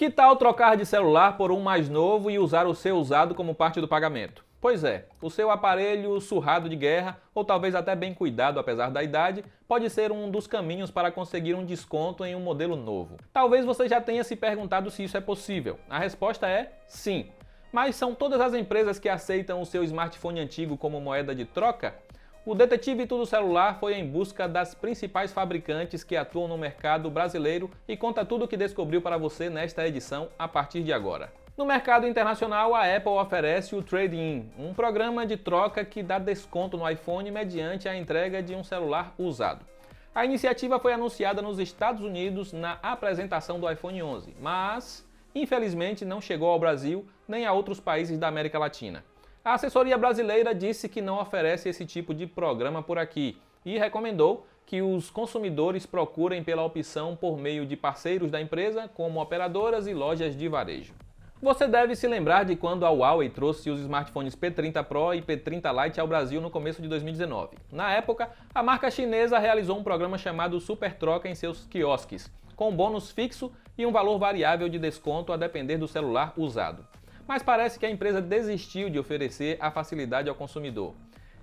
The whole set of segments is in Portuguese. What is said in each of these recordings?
Que tal trocar de celular por um mais novo e usar o seu usado como parte do pagamento? Pois é, o seu aparelho surrado de guerra, ou talvez até bem cuidado apesar da idade, pode ser um dos caminhos para conseguir um desconto em um modelo novo. Talvez você já tenha se perguntado se isso é possível. A resposta é sim. Mas são todas as empresas que aceitam o seu smartphone antigo como moeda de troca? O Detetive Tudo Celular foi em busca das principais fabricantes que atuam no mercado brasileiro e conta tudo o que descobriu para você nesta edição a partir de agora. No mercado internacional, a Apple oferece o Trade-in, um programa de troca que dá desconto no iPhone mediante a entrega de um celular usado. A iniciativa foi anunciada nos Estados Unidos na apresentação do iPhone 11, mas infelizmente não chegou ao Brasil nem a outros países da América Latina. A assessoria brasileira disse que não oferece esse tipo de programa por aqui e recomendou que os consumidores procurem pela opção por meio de parceiros da empresa, como operadoras e lojas de varejo. Você deve se lembrar de quando a Huawei trouxe os smartphones P30 Pro e P30 Lite ao Brasil no começo de 2019. Na época, a marca chinesa realizou um programa chamado Super Troca em seus quiosques, com um bônus fixo e um valor variável de desconto a depender do celular usado. Mas parece que a empresa desistiu de oferecer a facilidade ao consumidor.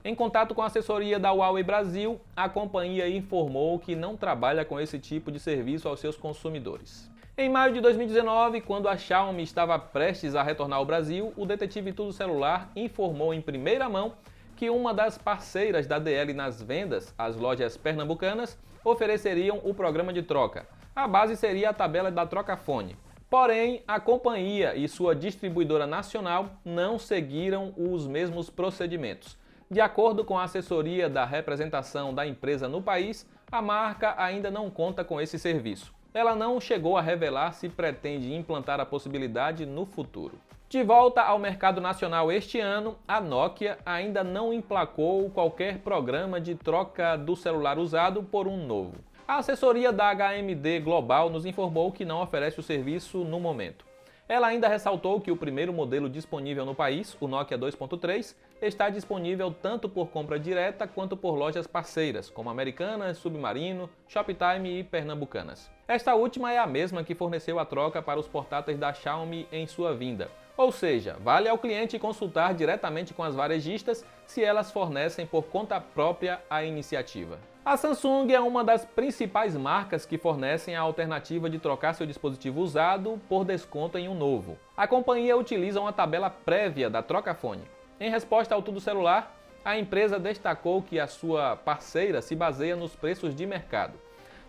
Em contato com a assessoria da Huawei Brasil, a companhia informou que não trabalha com esse tipo de serviço aos seus consumidores. Em maio de 2019, quando a Xiaomi estava prestes a retornar ao Brasil, o Detetive Tudo Celular informou em primeira mão que uma das parceiras da DL nas vendas, as lojas pernambucanas, ofereceriam o programa de troca. A base seria a tabela da Trocafone. Porém, a companhia e sua distribuidora nacional não seguiram os mesmos procedimentos. De acordo com a assessoria da representação da empresa no país, a marca ainda não conta com esse serviço. Ela não chegou a revelar se pretende implantar a possibilidade no futuro. De volta ao mercado nacional este ano, a Nokia ainda não emplacou qualquer programa de troca do celular usado por um novo. A assessoria da HMD Global nos informou que não oferece o serviço no momento. Ela ainda ressaltou que o primeiro modelo disponível no país, o Nokia 2.3, está disponível tanto por compra direta quanto por lojas parceiras, como Americanas, Submarino, Shoptime e Pernambucanas. Esta última é a mesma que forneceu a troca para os portáteis da Xiaomi em sua vinda. Ou seja, vale ao cliente consultar diretamente com as varejistas se elas fornecem por conta própria a iniciativa. A Samsung é uma das principais marcas que fornecem a alternativa de trocar seu dispositivo usado por desconto em um novo. A companhia utiliza uma tabela prévia da Trocafone. Em resposta ao Tudo Celular, a empresa destacou que a sua parceira se baseia nos preços de mercado.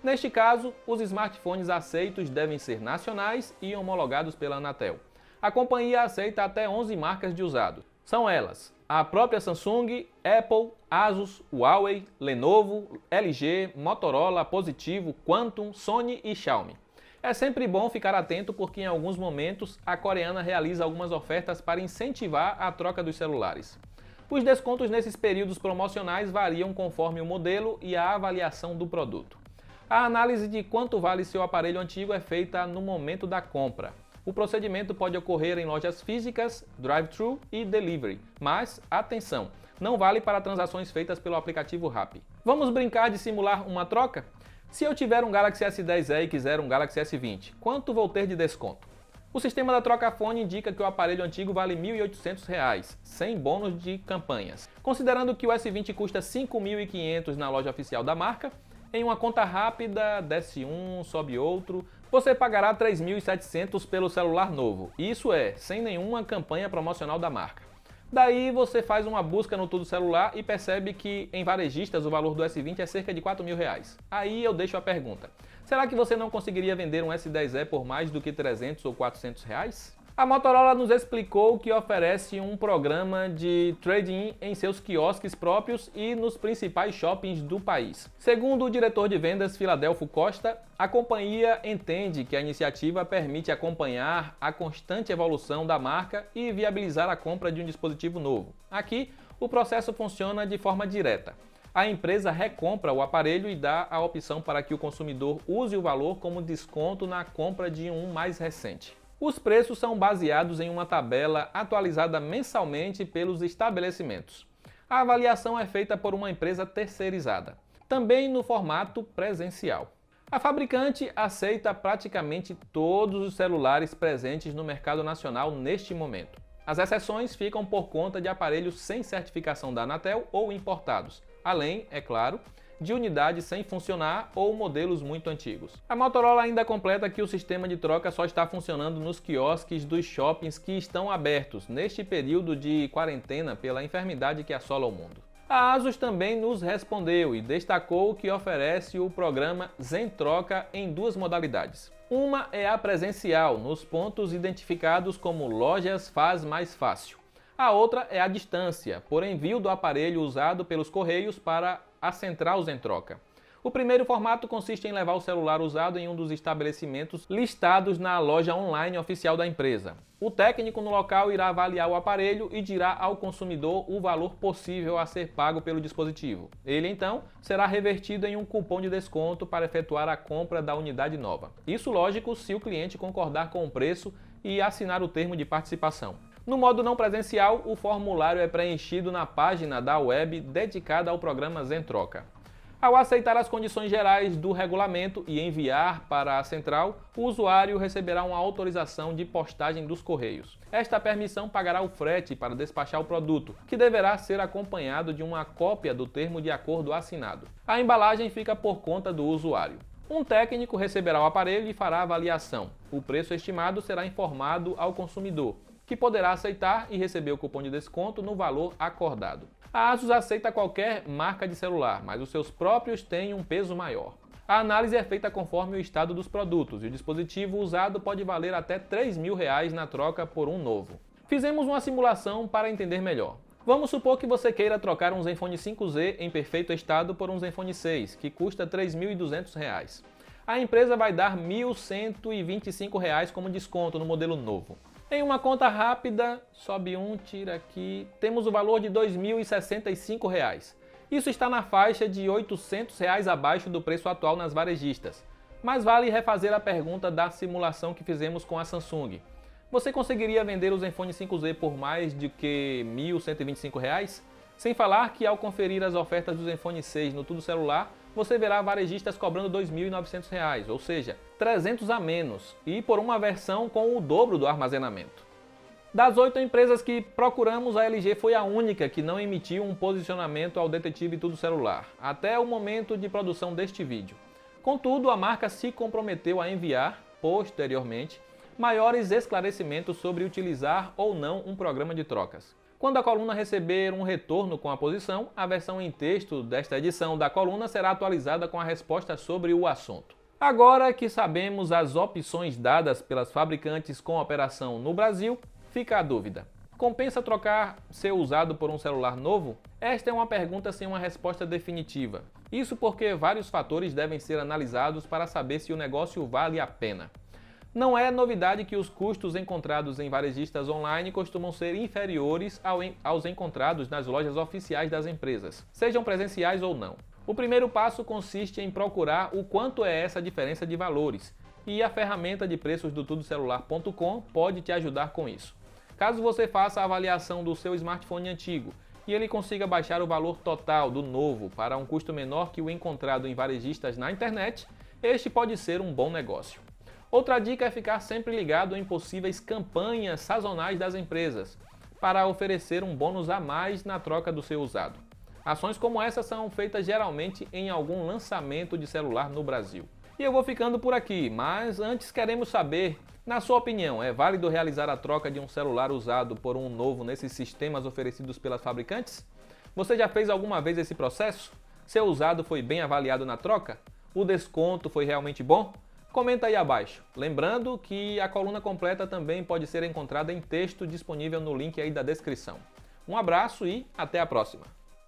Neste caso, os smartphones aceitos devem ser nacionais e homologados pela Anatel. A companhia aceita até 11 marcas de usado. São elas: a própria Samsung, Apple, Asus, Huawei, Lenovo, LG, Motorola, Positivo, Quantum, Sony e Xiaomi. É sempre bom ficar atento porque em alguns momentos a coreana realiza algumas ofertas para incentivar a troca dos celulares. Os descontos nesses períodos promocionais variam conforme o modelo e a avaliação do produto. A análise de quanto vale seu aparelho antigo é feita no momento da compra. O procedimento pode ocorrer em lojas físicas, drive-thru e delivery, mas, atenção, não vale para transações feitas pelo aplicativo Rappi. Vamos brincar de simular uma troca? Se eu tiver um Galaxy S10e e quiser um Galaxy S20, quanto vou ter de desconto? O sistema da Trocafone indica que o aparelho antigo vale R$ 1.800, sem bônus de campanhas. Considerando que o S20 custa R$ 5.500 na loja oficial da marca, em uma conta rápida, desce um, sobe outro, você pagará R$ 3.700 pelo celular novo. Isso é, sem nenhuma campanha promocional da marca. Daí você faz uma busca no Tudo Celular e percebe que em varejistas o valor do S20 é cerca de R$ 4.000. Aí eu deixo a pergunta: será que você não conseguiria vender um S10e por mais do que R$ 300 ou R$ 400? A Motorola nos explicou que oferece um programa de trade-in em seus quiosques próprios e nos principais shoppings do país. Segundo o diretor de vendas Filadelfo Costa, a companhia entende que a iniciativa permite acompanhar a constante evolução da marca e viabilizar a compra de um dispositivo novo. Aqui, o processo funciona de forma direta. A empresa recompra o aparelho e dá a opção para que o consumidor use o valor como desconto na compra de um mais recente. Os preços são baseados em uma tabela atualizada mensalmente pelos estabelecimentos. A avaliação é feita por uma empresa terceirizada, também no formato presencial. A fabricante aceita praticamente todos os celulares presentes no mercado nacional neste momento. As exceções ficam por conta de aparelhos sem certificação da Anatel ou importados, além, é claro, de unidades sem funcionar ou modelos muito antigos. A Motorola ainda completa que o sistema de troca só está funcionando nos quiosques dos shoppings que estão abertos neste período de quarentena pela enfermidade que assola o mundo. A ASUS também nos respondeu e destacou que oferece o programa Zentroca em duas modalidades. Uma é a presencial, nos pontos identificados como lojas Faz Mais Fácil. A outra é a distância, por envio do aparelho usado pelos Correios para a central Zentroca. O primeiro formato consiste em levar o celular usado em um dos estabelecimentos listados na loja online oficial da empresa. O técnico no local irá avaliar o aparelho e dirá ao consumidor o valor possível a ser pago pelo dispositivo. Ele, então, será revertido em um cupom de desconto para efetuar a compra da unidade nova. Isso, lógico, se o cliente concordar com o preço e assinar o termo de participação. No modo não presencial, o formulário é preenchido na página da web dedicada ao programa Zentroca. Ao aceitar as condições gerais do regulamento e enviar para a central, o usuário receberá uma autorização de postagem dos Correios. Esta permissão pagará o frete para despachar o produto, que deverá ser acompanhado de uma cópia do termo de acordo assinado. A embalagem fica por conta do usuário. Um técnico receberá o aparelho e fará a avaliação. O preço estimado será informado ao consumidor, que poderá aceitar e receber o cupom de desconto no valor acordado. A ASUS aceita qualquer marca de celular, mas os seus próprios têm um peso maior. A análise é feita conforme o estado dos produtos e o dispositivo usado pode valer até R$ 3.000 na troca por um novo. Fizemos uma simulação para entender melhor. Vamos supor que você queira trocar um Zenfone 5Z em perfeito estado por um Zenfone 6, que custa R$ 3.200. A empresa vai dar R$ 1.125 como desconto no modelo novo. Em uma conta rápida, sobe um, tira aqui, temos o valor de R$ 2.065. Isso está na faixa de R$ 800 abaixo do preço atual nas varejistas. Mas vale refazer a pergunta da simulação que fizemos com a Samsung. Você conseguiria vender o Zenfone 5Z por mais de que R$ 1.125? Sem falar que ao conferir as ofertas do Zenfone 6 no Tudo Celular, você verá varejistas cobrando R$ 2.900, ou seja, 300 a menos, e por uma versão com o dobro do armazenamento. Das 8 empresas que procuramos, a LG foi a única que não emitiu um posicionamento ao detetive Tudo Celular, até o momento de produção deste vídeo. Contudo, a marca se comprometeu a enviar, posteriormente, maiores esclarecimentos sobre utilizar ou não um programa de trocas. Quando a coluna receber um retorno com a posição, a versão em texto desta edição da coluna será atualizada com a resposta sobre o assunto. Agora que sabemos as opções dadas pelas fabricantes com operação no Brasil, fica a dúvida. Compensa trocar seu usado por um celular novo? Esta é uma pergunta sem uma resposta definitiva. Isso porque vários fatores devem ser analisados para saber se o negócio vale a pena. Não é novidade que os custos encontrados em varejistas online costumam ser inferiores aos encontrados nas lojas oficiais das empresas, sejam presenciais ou não. O primeiro passo consiste em procurar o quanto é essa diferença de valores, e a ferramenta de preços do tudocelular.com pode te ajudar com isso. Caso você faça a avaliação do seu smartphone antigo e ele consiga baixar o valor total do novo para um custo menor que o encontrado em varejistas na internet, este pode ser um bom negócio. Outra dica é ficar sempre ligado em possíveis campanhas sazonais das empresas, para oferecer um bônus a mais na troca do seu usado. Ações como essa são feitas geralmente em algum lançamento de celular no Brasil. E eu vou ficando por aqui, mas antes queremos saber, na sua opinião, é válido realizar a troca de um celular usado por um novo nesses sistemas oferecidos pelas fabricantes? Você já fez alguma vez esse processo? Seu usado foi bem avaliado na troca? O desconto foi realmente bom? Comenta aí abaixo. Lembrando que a coluna completa também pode ser encontrada em texto disponível no link aí da descrição. Um abraço e até a próxima!